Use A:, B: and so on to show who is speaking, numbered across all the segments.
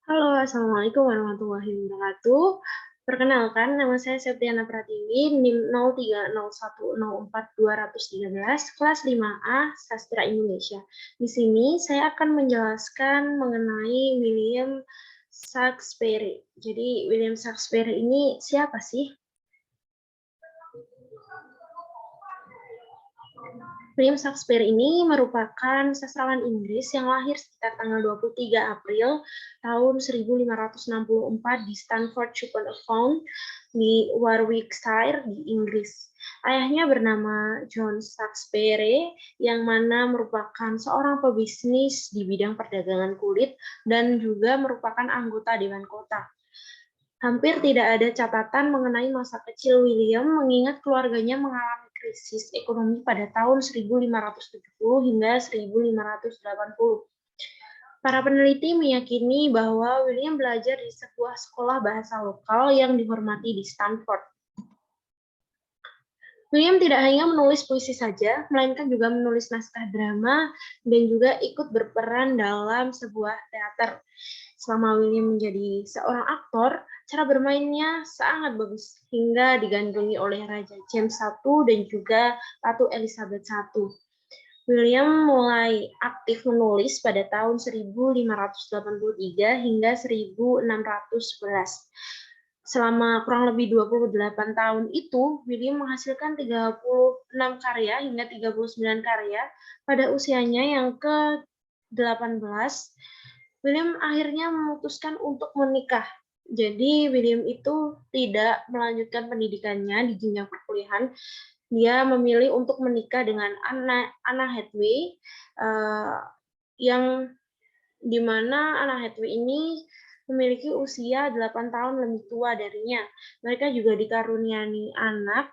A: Halo, Assalamualaikum warahmatullahi wabarakatuh. Perkenalkan, nama saya Septiana Pratiwi, NIM 0301040213, kelas 5A, Sastra Indonesia. Di sini saya akan menjelaskan mengenai William Shakespeare. Jadi, William Shakespeare ini siapa sih? William Shakespeare ini merupakan sastrawan Inggris yang lahir sekitar tanggal 23 April tahun 1564 di Stanford-upon-Avon di Warwickshire di Inggris. Ayahnya bernama John Shakespeare yang mana merupakan seorang pebisnis di bidang perdagangan kulit dan juga merupakan anggota Dewan Kota. Hampir tidak ada catatan mengenai masa kecil William mengingat keluarganya mengalami krisis ekonomi pada tahun 1570 hingga 1580. Para peneliti meyakini bahwa William belajar di sebuah sekolah bahasa lokal yang dihormati di Stanford. William tidak hanya menulis puisi saja, melainkan juga menulis naskah drama dan juga ikut berperan dalam sebuah teater. Selama William menjadi seorang aktor, cara bermainnya sangat bagus hingga digandrungi oleh Raja James I dan juga Ratu Elizabeth I. William mulai aktif menulis pada tahun 1583 hingga 1611. Selama kurang lebih 28 tahun itu, William menghasilkan 36 karya hingga 39 karya pada usianya yang ke-18. William akhirnya memutuskan untuk menikah. Jadi William itu tidak melanjutkan pendidikannya di jenjang perkuliahan. Dia memilih untuk menikah dengan Anna Hathaway, yang dimana Anna Hathaway ini memiliki usia 8 tahun lebih tua darinya. Mereka juga dikaruniai anak,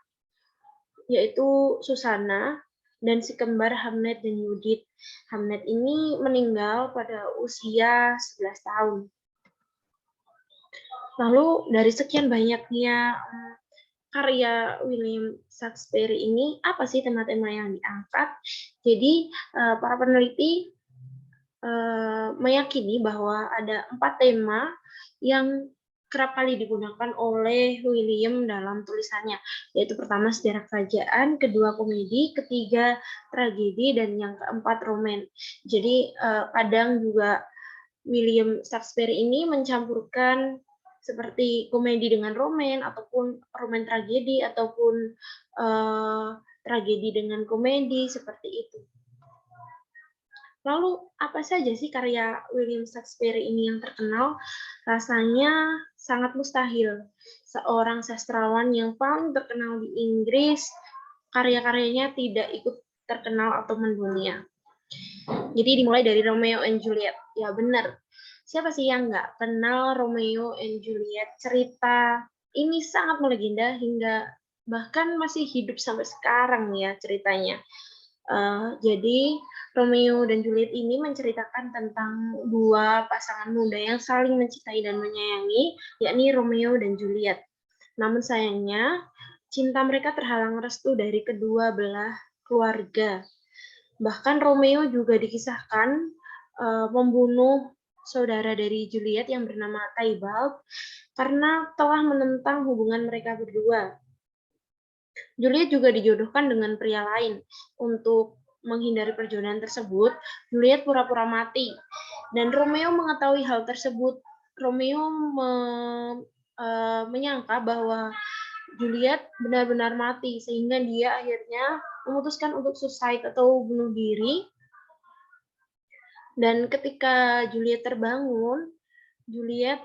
A: yaitu Susana, dan si kembar Hamnet dan Judith. Hamnet ini meninggal pada usia 11 tahun. Lalu dari sekian banyaknya karya William Shakespeare ini, apa sih tema-tema yang diangkat? Jadi para peneliti meyakini bahwa ada 4 tema yang kerap kali digunakan oleh William dalam tulisannya, yaitu pertama sejarah kerajaan, kedua komedi, ketiga tragedi, dan yang keempat roman. Jadi kadang juga William Shakespeare ini mencampurkan seperti komedi dengan roman, ataupun roman tragedi, ataupun tragedi dengan komedi, seperti itu. Lalu, apa saja sih karya William Shakespeare ini yang terkenal? Rasanya sangat mustahil. Seorang sastrawan yang paling terkenal di Inggris, karya-karyanya tidak ikut terkenal atau mendunia. Jadi dimulai dari Romeo and Juliet. Ya benar. Siapa sih yang nggak kenal Romeo and Juliet? Cerita ini sangat melegenda hingga bahkan masih hidup sampai sekarang ya ceritanya. Jadi Romeo dan Juliet ini menceritakan tentang dua pasangan muda yang saling mencintai dan menyayangi, yakni Romeo dan Juliet. Namun sayangnya, cinta mereka terhalang restu dari kedua belah keluarga. Bahkan Romeo juga dikisahkan membunuh saudara dari Juliet yang bernama Tybalt karena telah menentang hubungan mereka berdua. Juliet juga dijodohkan dengan pria lain. Untuk menghindari perjodohan tersebut, Juliet pura-pura mati. Dan Romeo mengetahui hal tersebut. Romeo menyangka bahwa Juliet benar-benar mati, sehingga dia akhirnya memutuskan untuk suicide atau bunuh diri. Dan ketika Juliet terbangun, Juliet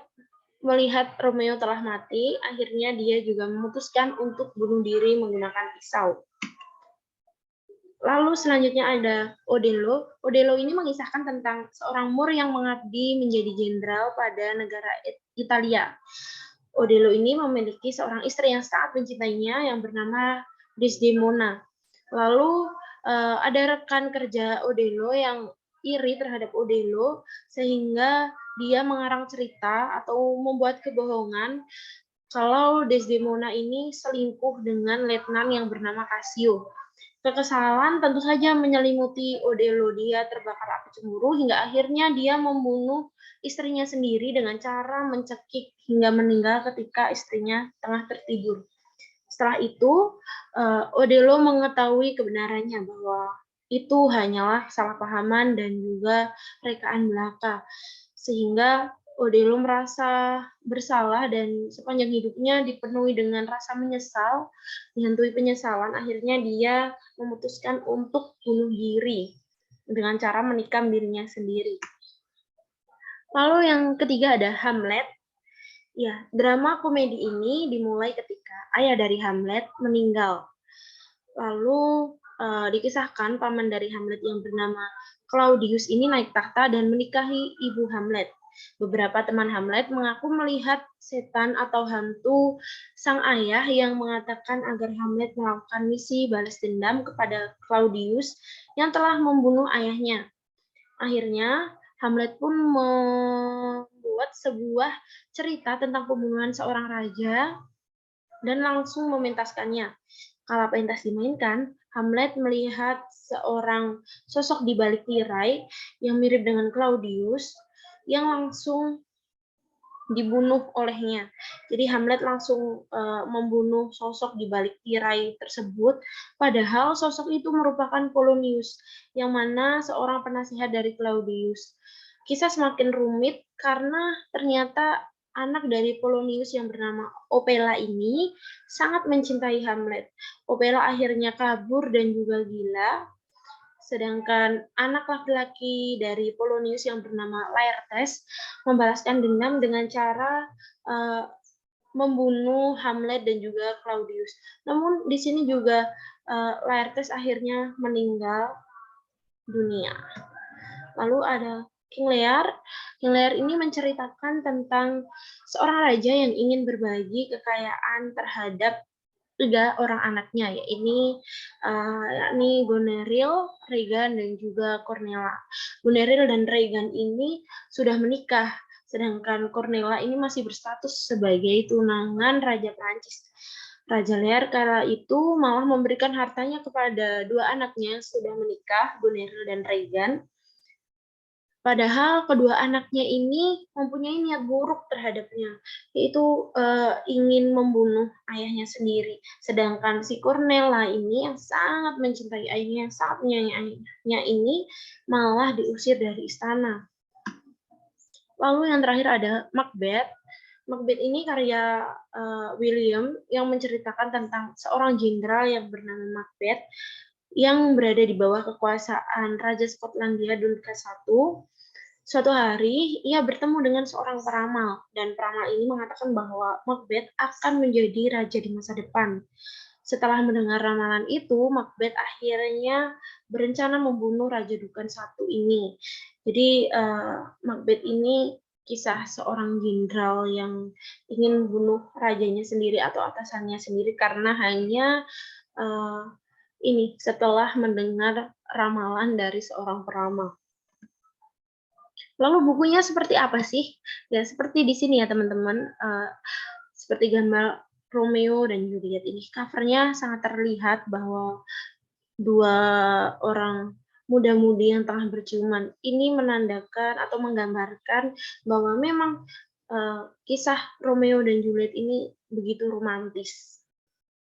A: melihat Romeo telah mati, akhirnya dia juga memutuskan untuk bunuh diri menggunakan pisau. Lalu selanjutnya ada Odello. Odello ini mengisahkan tentang seorang Moor yang mengabdi menjadi jenderal pada negara Italia. Odello ini memiliki seorang istri yang sangat mencintainya yang bernama Desdemona. Lalu ada rekan kerja Odello yang iri terhadap Odello sehingga dia mengarang cerita atau membuat kebohongan kalau Desdemona ini selingkuh dengan letnan yang bernama Cassio. Kekesalan tentu saja menyelimuti Odello. Dia terbakar api cemburu hingga akhirnya dia membunuh istrinya sendiri dengan cara mencekik hingga meninggal ketika istrinya tengah tertidur. Setelah itu, Odello mengetahui kebenarannya bahwa itu hanyalah kesalahpahaman dan juga rekaan belaka. Sehingga Odello merasa bersalah dan sepanjang hidupnya dipenuhi dengan rasa menyesal, dihantui penyesalan, akhirnya dia memutuskan untuk bunuh diri dengan cara menikam dirinya sendiri. Lalu yang ketiga ada Hamlet. Ya, drama komedi ini dimulai ketika ayah dari Hamlet meninggal. Lalu dikisahkan paman dari Hamlet yang bernama Claudius ini naik takhta dan menikahi ibu Hamlet. Beberapa teman Hamlet mengaku melihat setan atau hantu sang ayah yang mengatakan agar Hamlet melakukan misi balas dendam kepada Claudius yang telah membunuh ayahnya. Akhirnya, Hamlet pun membuat sebuah cerita tentang pembunuhan seorang raja dan langsung mementaskannya. Kala pentas dimainkan, Hamlet melihat seorang sosok di balik tirai yang mirip dengan Claudius yang langsung dibunuh olehnya. Jadi Hamlet langsung membunuh sosok di balik tirai tersebut, padahal sosok itu merupakan Polonius, yang mana seorang penasihat dari Claudius. Kisah semakin rumit karena ternyata anak dari Polonius yang bernama Opela ini sangat mencintai Hamlet. Opela akhirnya kabur dan juga gila, sedangkan anak laki-laki dari Polonius yang bernama Laertes membalaskan dendam dengan cara membunuh Hamlet dan juga Claudius. Namun di sini juga Laertes akhirnya meninggal dunia. Lalu ada King Lear. King Lear ini menceritakan tentang seorang raja yang ingin berbagi kekayaan terhadap 3 orang anaknya, yakni Goneril, Regan, dan juga Cornella. Goneril dan Regan ini sudah menikah, sedangkan Cornella ini masih berstatus sebagai tunangan Raja Prancis. Raja Lear kala itu malah memberikan hartanya kepada 2 anaknya yang sudah menikah, Goneril dan Regan. Padahal kedua anaknya ini mempunyai niat buruk terhadapnya, yaitu ingin membunuh ayahnya sendiri. Sedangkan si Cornella ini yang sangat mencintai ayahnya, yang sangat menyayangi ayahnya ini malah diusir dari istana. Lalu yang terakhir ada Macbeth. Macbeth ini karya William yang menceritakan tentang seorang jenderal yang bernama Macbeth yang berada di bawah kekuasaan Raja Skotlandia Duncan I. Suatu hari, ia bertemu dengan seorang peramal, dan peramal ini mengatakan bahwa Macbeth akan menjadi raja di masa depan. Setelah mendengar ramalan itu, Macbeth akhirnya berencana membunuh Raja Duncan I ini. Jadi, Macbeth ini kisah seorang jenderal yang ingin membunuh rajanya sendiri atau atasannya sendiri karena hanya setelah mendengar ramalan dari seorang peramal. Lalu bukunya seperti apa sih? Ya, seperti di sini ya teman-teman, seperti gambar Romeo dan Juliet ini. Cover-nya sangat terlihat bahwa 2 orang muda-mudi yang tengah berciuman. Ini menandakan atau menggambarkan bahwa memang kisah Romeo dan Juliet ini begitu romantis.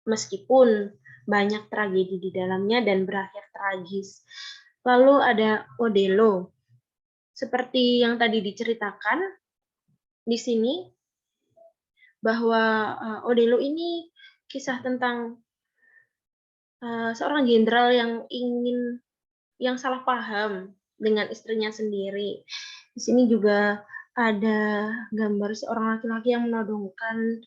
A: Meskipun banyak tragedi di dalamnya dan berakhir tragis. Lalu ada Odello. Seperti yang tadi diceritakan di sini, bahwa Odello ini kisah tentang seorang jenderal yang salah paham dengan istrinya sendiri. Di sini juga ada gambar seorang laki-laki yang menodongkan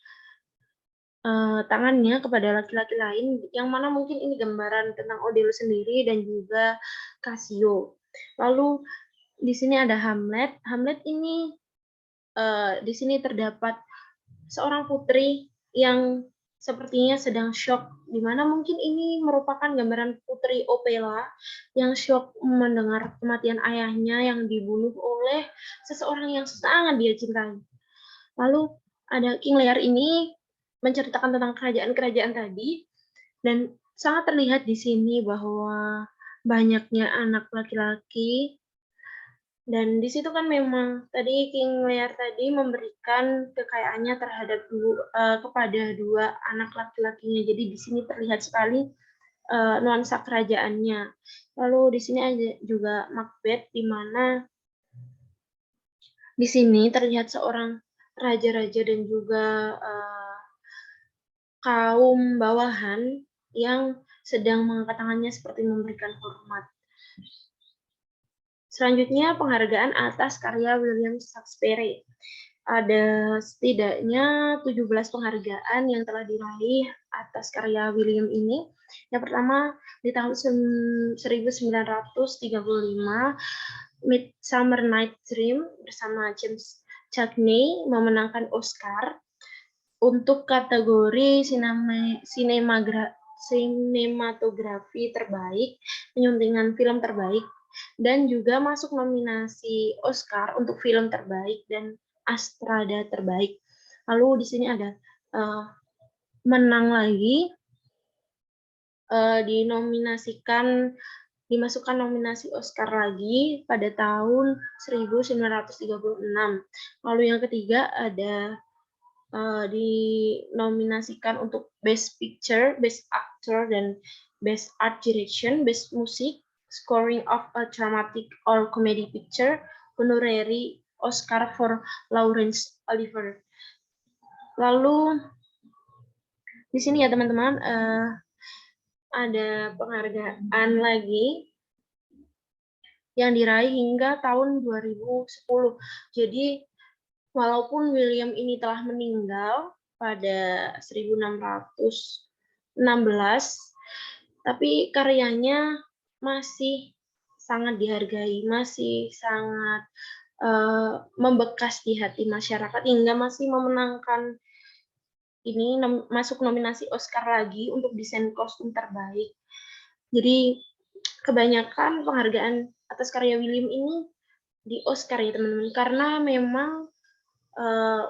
A: tangannya kepada laki-laki lain, yang mana mungkin ini gambaran tentang Odello sendiri dan juga Cassio. Lalu di sini ada Hamlet. Hamlet ini di sini terdapat seorang putri yang sepertinya sedang syok, di mana mungkin ini merupakan gambaran putri Opela yang syok mendengar kematian ayahnya yang dibunuh oleh seseorang yang sangat dia cintai. Lalu ada King Lear ini menceritakan tentang kerajaan-kerajaan tadi, dan sangat terlihat di sini bahwa banyaknya anak laki-laki, dan di situ kan memang tadi King Lear tadi memberikan kekayaannya kepada 2 anak laki-lakinya. Jadi di sini terlihat sekali, nuansa kerajaannya. Lalu di sini ada juga Macbeth, di mana di sini terlihat seorang raja-raja dan juga, kaum bawahan yang sedang mengangkat tangannya seperti memberikan hormat. Selanjutnya penghargaan atas karya William Shakespeare. Ada setidaknya 17 penghargaan yang telah diraih atas karya William ini. Yang pertama di tahun 1935, Midsummer Night's Dream bersama James Cagney memenangkan Oscar untuk kategori sinematografi terbaik, penyuntingan film terbaik, dan juga masuk nominasi Oscar untuk film terbaik dan Astrada terbaik. Lalu di sini ada menang lagi, dimasukkan nominasi Oscar lagi pada tahun 1936. Lalu yang ketiga ada dinominasikan untuk Best Picture, Best Actor, dan Best Art Direction, Best Music, Scoring of a Dramatic or Comedy Picture, Honorary Oscar for Laurence Olivier. Lalu di sini ya teman-teman, ada penghargaan lagi yang diraih hingga tahun 2010. Jadi walaupun William ini telah meninggal pada 1616, tapi karyanya masih sangat dihargai, masih sangat membekas di hati masyarakat hingga masih memenangkan masuk nominasi Oscar lagi untuk desain kostum terbaik. Jadi kebanyakan penghargaan atas karya William ini di Oscar ya teman-teman, karena memang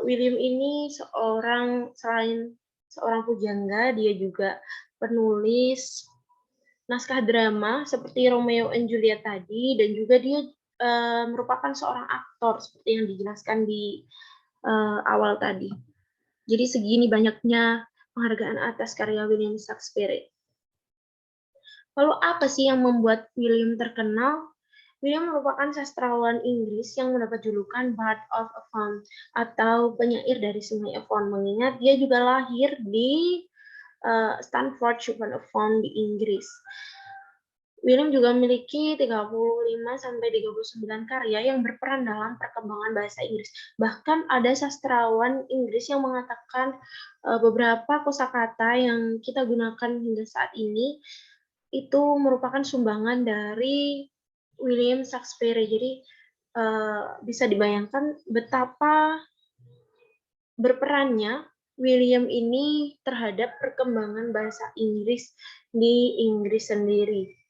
A: William ini selain seorang pujangga, dia juga penulis naskah drama seperti Romeo and Juliet tadi, dan juga dia merupakan seorang aktor seperti yang dijelaskan di awal tadi. Jadi segini banyaknya penghargaan atas karya William Shakespeare. Lalu apa sih yang membuat William terkenal? William merupakan sastrawan Inggris yang mendapat julukan Bard of Avon atau penyair dari Sungai Avon, mengingat dia juga lahir di Stanford-upon-Avon di Inggris. William juga memiliki 35-39 karya yang berperan dalam perkembangan bahasa Inggris. Bahkan ada sastrawan Inggris yang mengatakan beberapa kosakata yang kita gunakan hingga saat ini itu merupakan sumbangan dari William Shakespeare. Jadi bisa dibayangkan betapa berperannya William ini terhadap perkembangan bahasa Inggris di Inggris sendiri.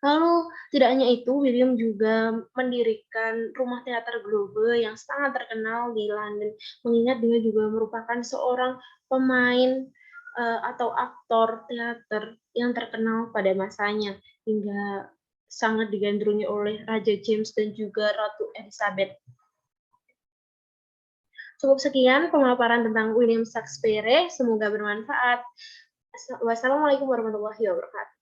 A: Lalu tidak hanya itu, William juga mendirikan Rumah Teater Globe yang sangat terkenal di London, mengingat dia juga merupakan seorang pemain atau aktor teater yang terkenal pada masanya, hingga sangat digandrungi oleh Raja James dan juga Ratu Elizabeth. Cukup sekian pemaparan tentang William Shakespeare, semoga bermanfaat. Wassalamualaikum warahmatullahi wabarakatuh.